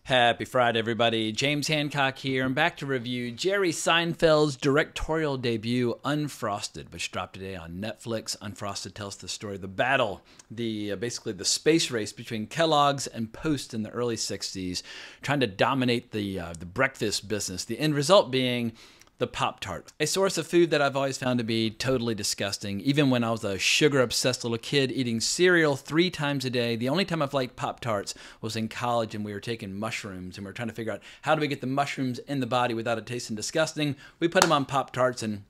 Happy Friday, everybody. James Hancock here. I'm back to review Jerry Seinfeld's directorial debut, Unfrosted, which dropped today on Netflix. Unfrosted tells the story of the battle, basically the space race between Kellogg's and Post in the early 60s, trying to dominate the breakfast business. The end result being the Pop-Tart, a source of food that I've always found to be totally disgusting. Even when I was a sugar-obsessed little kid eating cereal 3 times a day, the only time I've liked Pop-Tarts was in college and we were taking mushrooms and we were trying to figure out how do we get the mushrooms in the body without it tasting disgusting. We put them on Pop-Tarts and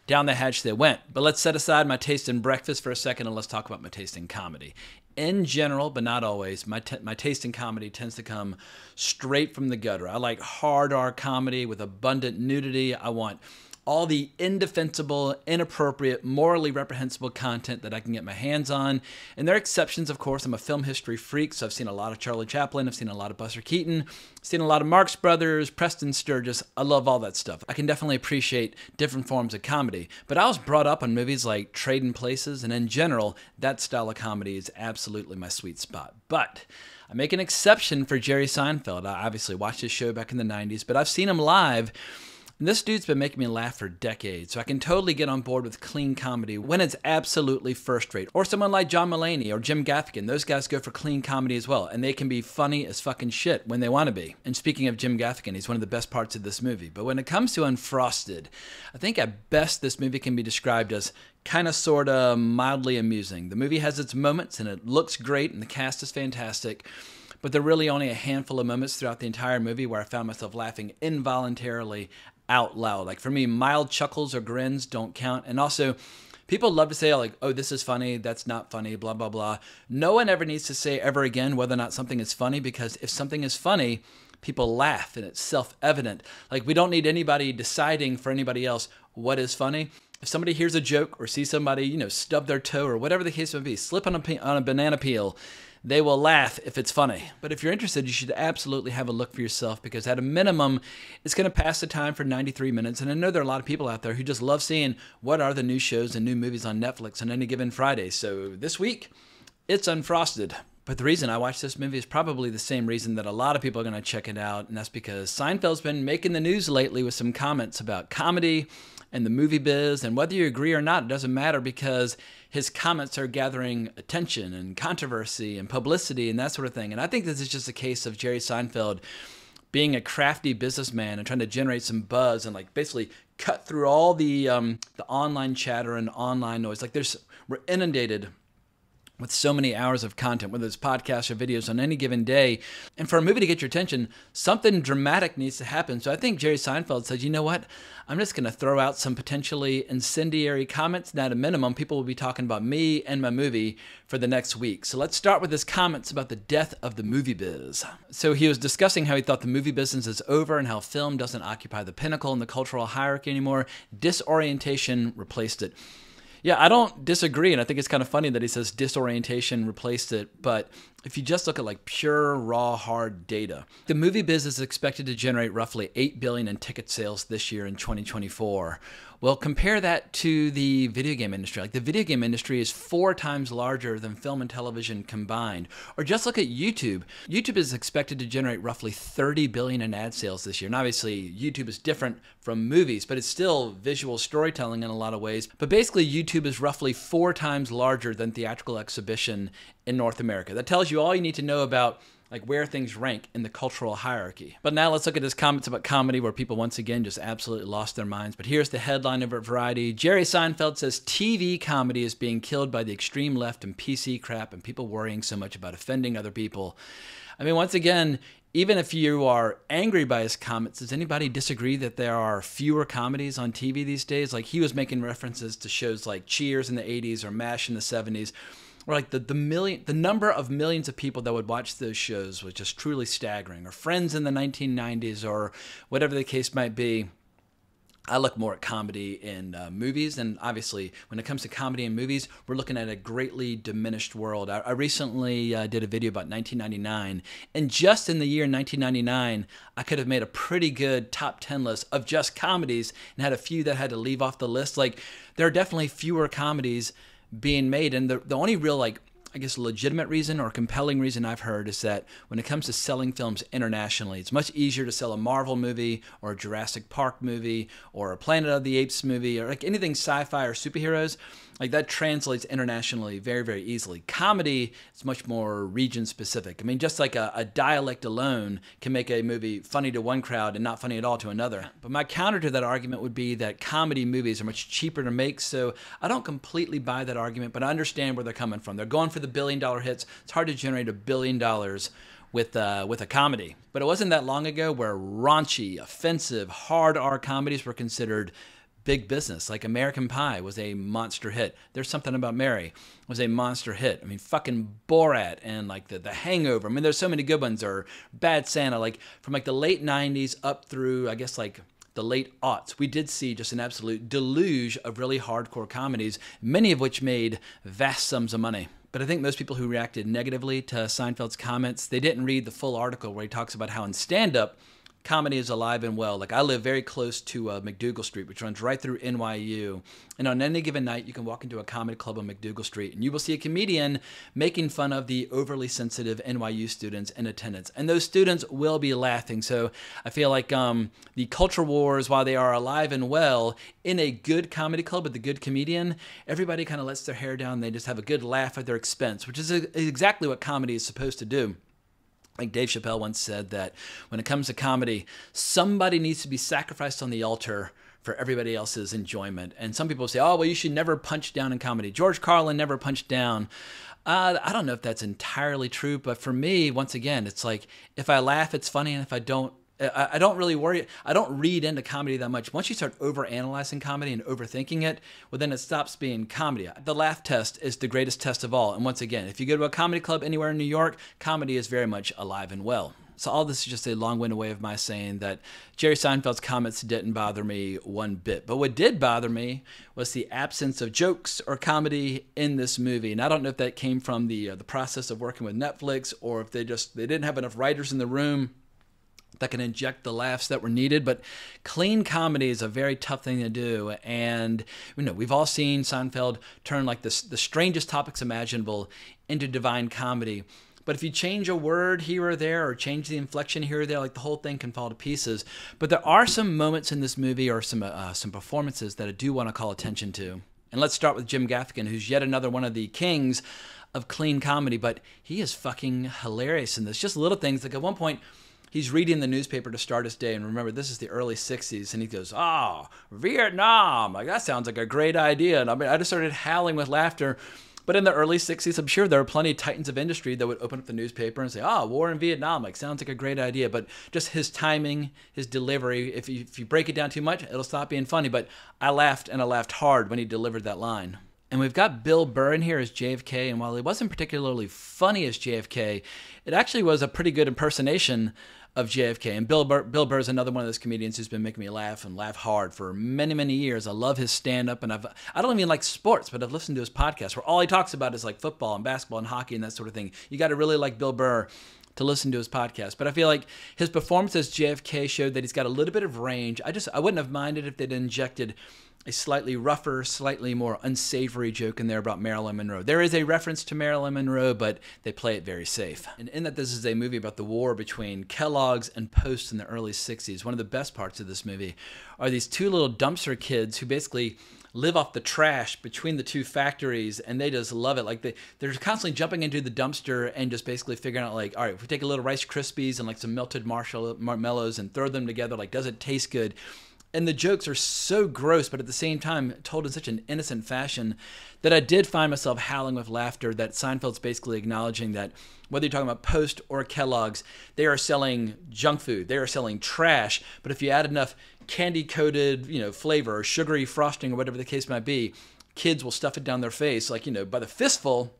down the hatch they went. But let's set aside my taste in breakfast for a second and let's talk about my taste in comedy. In general, but not always, my taste in comedy tends to come straight from the gutter. I like hard R comedy with abundant nudity. I want all the indefensible, inappropriate, morally reprehensible content that I can get my hands on. And there are exceptions, of course. I'm a film history freak, so I've seen a lot of Charlie Chaplin. I've seen a lot of Buster Keaton. I've seen a lot of Marx Brothers, Preston Sturges. I love all that stuff. I can definitely appreciate different forms of comedy. But I was brought up on movies like Trading Places, and in general, that style of comedy is absolutely my sweet spot. But I make an exception for Jerry Seinfeld. I obviously watched his show back in the 90s, but I've seen him live. And this dude's been making me laugh for decades, so I can totally get on board with clean comedy when it's absolutely first rate. Or someone like John Mulaney or Jim Gaffigan, those guys go for clean comedy as well, and they can be funny as fucking shit when they want to be. And speaking of Jim Gaffigan, he's one of the best parts of this movie. But when it comes to Unfrosted, I think at best this movie can be described as kind of sort of mildly amusing. The movie has its moments and it looks great and the cast is fantastic. But there are really only a handful of moments throughout the entire movie where I found myself laughing involuntarily out loud. Like for me, mild chuckles or grins don't count. And also, people love to say like, oh, this is funny, that's not funny, blah, blah, blah. No one ever needs to say ever again whether or not something is funny, because if something is funny, people laugh and it's self-evident. Like we don't need anybody deciding for anybody else what is funny. If somebody hears a joke or sees somebody, stub their toe or whatever the case may be, slip on a banana peel, they will laugh if it's funny. But if you're interested, you should absolutely have a look for yourself, because at a minimum, it's going to pass the time for 93 minutes. And I know there are a lot of people out there who just love seeing what are the new shows and new movies on Netflix on any given Friday. So this week, it's Unfrosted. But the reason I watched this movie is probably the same reason that a lot of people are going to check it out, and that's because Seinfeld's been making the news lately with some comments about comedy and the movie biz, and whether you agree or not, it doesn't matter, because his comments are gathering attention and controversy and publicity and that sort of thing. And I think this is just a case of Jerry Seinfeld being a crafty businessman and trying to generate some buzz and like basically cut through all the online chatter and online noise. Like we're inundated with so many hours of content, whether it's podcasts or videos on any given day. And for a movie to get your attention, something dramatic needs to happen. So I think Jerry Seinfeld said, you know what? I'm just going to throw out some potentially incendiary comments. And at a minimum, people will be talking about me and my movie for the next week. So let's start with his comments about the death of the movie biz. So he was discussing how he thought the movie business is over and how film doesn't occupy the pinnacle in the cultural hierarchy anymore. Disorientation replaced it. Yeah, I don't disagree, and I think it's kind of funny that he says disorientation replaced it, but if you just look at like pure, raw, hard data, the movie business is expected to generate roughly $8 billion in ticket sales this year in 2024. Well, compare that to the video game industry. Like the video game industry is 4 times larger than film and television combined. Or just look at YouTube. YouTube is expected to generate roughly $30 billion in ad sales this year. And obviously, YouTube is different from movies, but it's still visual storytelling in a lot of ways. But basically, YouTube is roughly 4 times larger than theatrical exhibition in North America. That tells you all you need to know about like where things rank in the cultural hierarchy. But now let's look at his comments about comedy, where people once again just absolutely lost their minds. But here's the headline of Variety. Jerry Seinfeld says TV comedy is being killed by the extreme left and PC crap and people worrying so much about offending other people. I mean, once again, even if you are angry by his comments, does anybody disagree that there are fewer comedies on TV these days? Like he was making references to shows like Cheers in the 80s or MASH in the 70s. Or like the number of millions of people that would watch those shows was just truly staggering. Or Friends in the 1990s, or whatever the case might be. I look more at comedy in movies, and obviously when it comes to comedy in movies, we're looking at a greatly diminished world. I recently did a video about 1999, and just in the year 1999, I could have made a pretty good top 10 list of just comedies and had a few that had to leave off the list. Like there are definitely fewer comedies being made, and the only real like I guess, legitimate reason or compelling reason I've heard is that when it comes to selling films internationally, it's much easier to sell a Marvel movie or a Jurassic Park movie or a Planet of the Apes movie or like anything sci-fi or superheroes. Like that translates internationally very, very easily. Comedy is much more region specific. I mean, just like a dialect alone can make a movie funny to one crowd and not funny at all to another. But my counter to that argument would be that comedy movies are much cheaper to make, so I don't completely buy that argument, but I understand where they're coming from. They're going for the billion-dollar hits. It's hard to generate $1 billion with a comedy. But it wasn't that long ago where raunchy, offensive, hard R comedies were considered big business. Like American Pie was a monster hit. There's Something About Mary was a monster hit. I mean, fucking Borat and like the Hangover. I mean, there's so many good ones. Or Bad Santa, like from like the late 90s up through, I guess, like the late aughts, we did see just an absolute deluge of really hardcore comedies, many of which made vast sums of money. But I think most people who reacted negatively to Seinfeld's comments, they didn't read the full article where he talks about how in stand-up, comedy is alive and well. Like I live very close to McDougal Street, which runs right through NYU. And on any given night, you can walk into a comedy club on McDougal Street and you will see a comedian making fun of the overly sensitive NYU students in attendance. And those students will be laughing. So I feel like the culture wars, while they are alive and well, in a good comedy club with a good comedian, everybody kind of lets their hair down. They just have a good laugh at their expense, which is exactly what comedy is supposed to do. Like Dave Chappelle once said that when it comes to comedy, somebody needs to be sacrificed on the altar for everybody else's enjoyment. And some people say, oh, well, you should never punch down in comedy. George Carlin never punched down. I don't know if that's entirely true, but for me, once again, it's like if I laugh, it's funny, and if I don't really worry. I don't read into comedy that much. Once you start overanalyzing comedy and overthinking it, well, then it stops being comedy. The laugh test is the greatest test of all. And once again, if you go to a comedy club anywhere in New York, comedy is very much alive and well. So all this is just a long-winded way of my saying that Jerry Seinfeld's comments didn't bother me one bit. But what did bother me was the absence of jokes or comedy in this movie. And I don't know if that came from the process of working with Netflix or if they didn't have enough writers in the room that can inject the laughs that were needed. But clean comedy is a very tough thing to do. And we've all seen Seinfeld turn like the strangest topics imaginable into divine comedy. But if you change a word here or there or change the inflection here or there, like the whole thing can fall to pieces. But there are some moments in this movie or some performances that I do want to call attention to. And let's start with Jim Gaffigan, who's yet another one of the kings of clean comedy. But he is fucking hilarious in this. Just little things. Like at one point, he's reading the newspaper to start his day, and remember, this is the early 60s, and he goes, oh, Vietnam, like that sounds like a great idea. And I just started howling with laughter. But in the early 60s, I'm sure there were plenty of titans of industry that would open up the newspaper and say, war in Vietnam, like sounds like a great idea. But just his timing, his delivery, if you break it down too much, it'll stop being funny. But I laughed, and I laughed hard when he delivered that line. And we've got Bill Burr in here as JFK, and while he wasn't particularly funny as JFK, it actually was a pretty good impersonation of JFK. And Bill Burr is another one of those comedians who's been making me laugh and laugh hard for many, many years. I love his stand-up, and I don't even like sports, but I've listened to his podcast where all he talks about is like football and basketball and hockey and that sort of thing. You got to really like Bill Burr to listen to his podcast. But I feel like his performance as JFK showed that he's got a little bit of range. I wouldn't have minded if they'd injected a slightly rougher, slightly more unsavory joke in there about Marilyn Monroe. There is a reference to Marilyn Monroe, but they play it very safe. And in that this is a movie about the war between Kellogg's and Post in the early 60s, one of the best parts of this movie are these two little dumpster kids who basically live off the trash between the two factories, and they just love it. Like they're constantly jumping into the dumpster and just basically figuring out, like, all right, if we take a little Rice Krispies and like some melted marshmallows and throw them together, like, does it taste good? And the jokes are so gross, but at the same time told in such an innocent fashion that I did find myself howling with laughter that Seinfeld's basically acknowledging that whether you're talking about Post or Kellogg's, they are selling junk food. They are selling trash. But if you add enough candy-coated, flavor or sugary frosting or whatever the case might be, kids will stuff it down their face, like, by the fistful.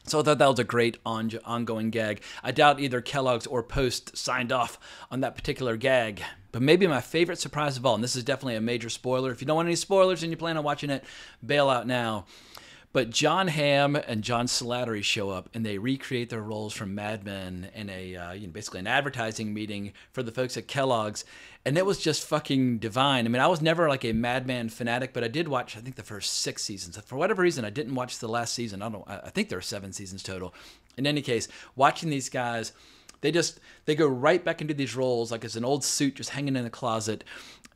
So I thought that was a great ongoing gag. I doubt either Kellogg's or Post signed off on that particular gag. But maybe my favorite surprise of all, and this is definitely a major spoiler. If you don't want any spoilers and you plan on watching it, bail out now. But John Hamm and John Slattery show up and they recreate their roles from Mad Men in a basically an advertising meeting for the folks at Kellogg's, and it was just fucking divine. I mean, I was never like a Mad Men fanatic, but I did watch I think the first 6 seasons. For whatever reason, I didn't watch the last season. I think there are 7 seasons total. In any case, watching these guys, they go right back into these roles like it's an old suit just hanging in the closet.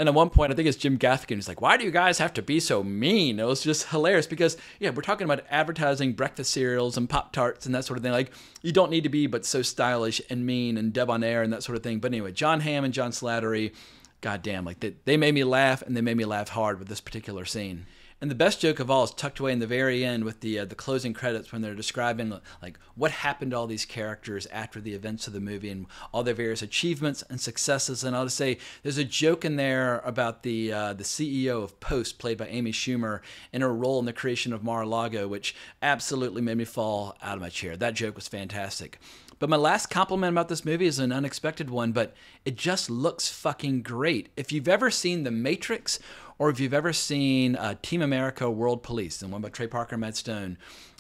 And at one point, I think it's Jim Gaffigan, he's like, why do you guys have to be so mean? It was just hilarious because, yeah, we're talking about advertising breakfast cereals and Pop-Tarts and that sort of thing. Like, you don't need to be but so stylish and mean and debonair and that sort of thing. But anyway, John Hamm and John Slattery, goddamn, like they made me laugh, and they made me laugh hard with this particular scene. And the best joke of all is tucked away in the very end with the closing credits when they're describing like what happened to all these characters after the events of the movie and all their various achievements and successes. And I'll just say there's a joke in there about the CEO of Post, played by Amy Schumer, in her role in the creation of Mar-a-Lago, which absolutely made me fall out of my chair. That joke was fantastic. But my last compliment about this movie is an unexpected one, but it just looks fucking great. If you've ever seen The Matrix, or if you've ever seen Team America World Police, the one by Trey Parker and Matt Stone,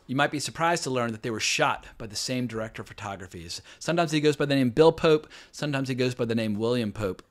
you might be surprised to learn that they were shot by the same director of photography. Sometimes he goes by the name Bill Pope, sometimes he goes by the name William Pope.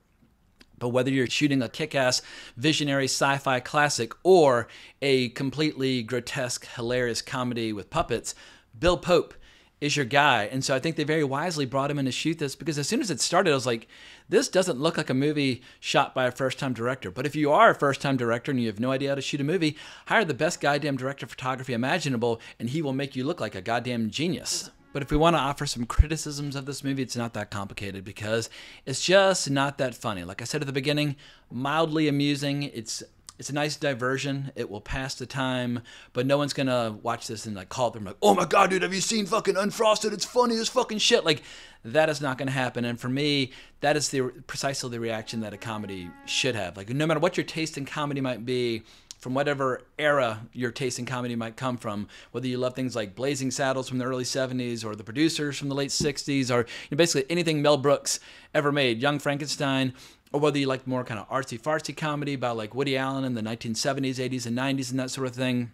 But whether you're shooting a kick-ass visionary sci-fi classic or a completely grotesque, hilarious comedy with puppets, Bill Pope is your guy. And so I think they very wisely brought him in to shoot this, because as soon as it started, I was like, this doesn't look like a movie shot by a first-time director. But if you are a first-time director and you have no idea how to shoot a movie, hire the best goddamn director of photography imaginable, and he will make you look like a goddamn genius. But if we want to offer some criticisms of this movie, it's not that complicated, because it's just not that funny. Like I said at the beginning, mildly amusing. It's a nice diversion. It will pass the time, but no one's gonna watch this and like call them like, oh my god, dude, have you seen fucking Unfrosted? It's funny as fucking shit. Like, that is not gonna happen. And for me, that is precisely the reaction that a comedy should have. Like, no matter what your taste in comedy might be, from whatever era your taste in comedy might come from, whether you love things like Blazing Saddles from the early 70s or The Producers from the late 60s, or basically anything Mel Brooks ever made, Young Frankenstein, or whether you like more kind of artsy-fartsy comedy about like Woody Allen in the 1970s, 80s, and 90s and that sort of thing.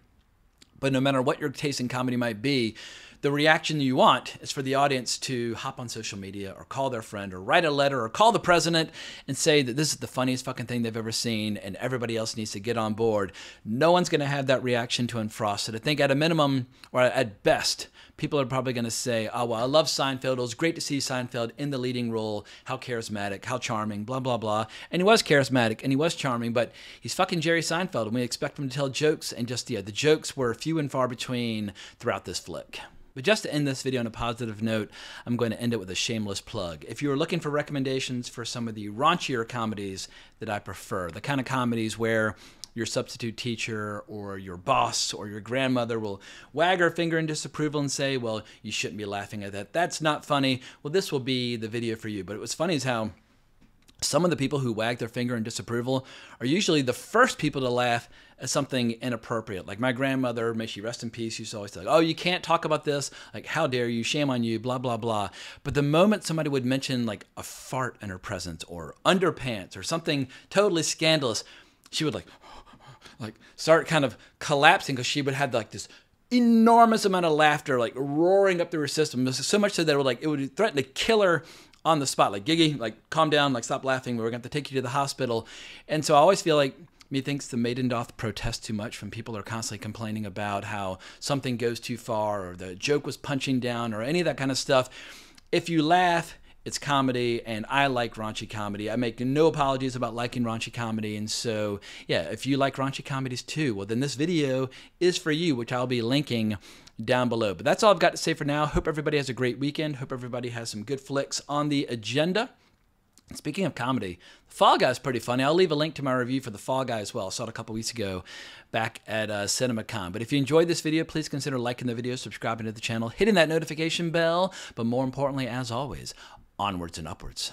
But no matter what your taste in comedy might be, the reaction you want is for the audience to hop on social media or call their friend or write a letter or call the president and say that this is the funniest fucking thing they've ever seen and everybody else needs to get on board. No one's going to have that reaction to Unfrosted. I think at a minimum, or at best, people are probably going to say, oh, well, I love Seinfeld. It was great to see Seinfeld in the leading role. How charismatic, how charming, blah, blah, blah. And he was charismatic and he was charming, but he's fucking Jerry Seinfeld, and we expect him to tell jokes, and just, yeah, the jokes were few and far between throughout this flick. But just to end this video on a positive note, I'm going to end it with a shameless plug. If you are looking for recommendations for some of the raunchier comedies that I prefer, the kind of comedies where your substitute teacher or your boss or your grandmother will wag her finger in disapproval and say, well, you shouldn't be laughing at that. That's not funny. Well, this will be the video for you. But it was funny as how some of the people who wag their finger in disapproval are usually the first people to laugh at something inappropriate. Like my grandmother, may she rest in peace, used to always say, like, oh, you can't talk about this. Like, how dare you? Shame on you, blah, blah, blah. But the moment somebody would mention like a fart in her presence or underpants or something totally scandalous, she would like start kind of collapsing, because she would have like this enormous amount of laughter like roaring up through her system. So much so that it would threaten to kill her on the spot. Like, Giggy, like, calm down, like, stop laughing. We're going to have to take you to the hospital. And so I always feel like methinks the maiden doth protest too much when people are constantly complaining about how something goes too far or the joke was punching down or any of that kind of stuff. If you laugh, it's comedy, and I like raunchy comedy. I make no apologies about liking raunchy comedy, and so, yeah, if you like raunchy comedies too, well, then this video is for you, which I'll be linking down below. But that's all I've got to say for now. Hope everybody has a great weekend. Hope everybody has some good flicks on the agenda. And speaking of comedy, Fall Guy is pretty funny. I'll leave a link to my review for The Fall Guy as well. I saw it a couple weeks ago back at CinemaCon. But if you enjoyed this video, please consider liking the video, subscribing to the channel, hitting that notification bell, but more importantly, as always, onwards and upwards.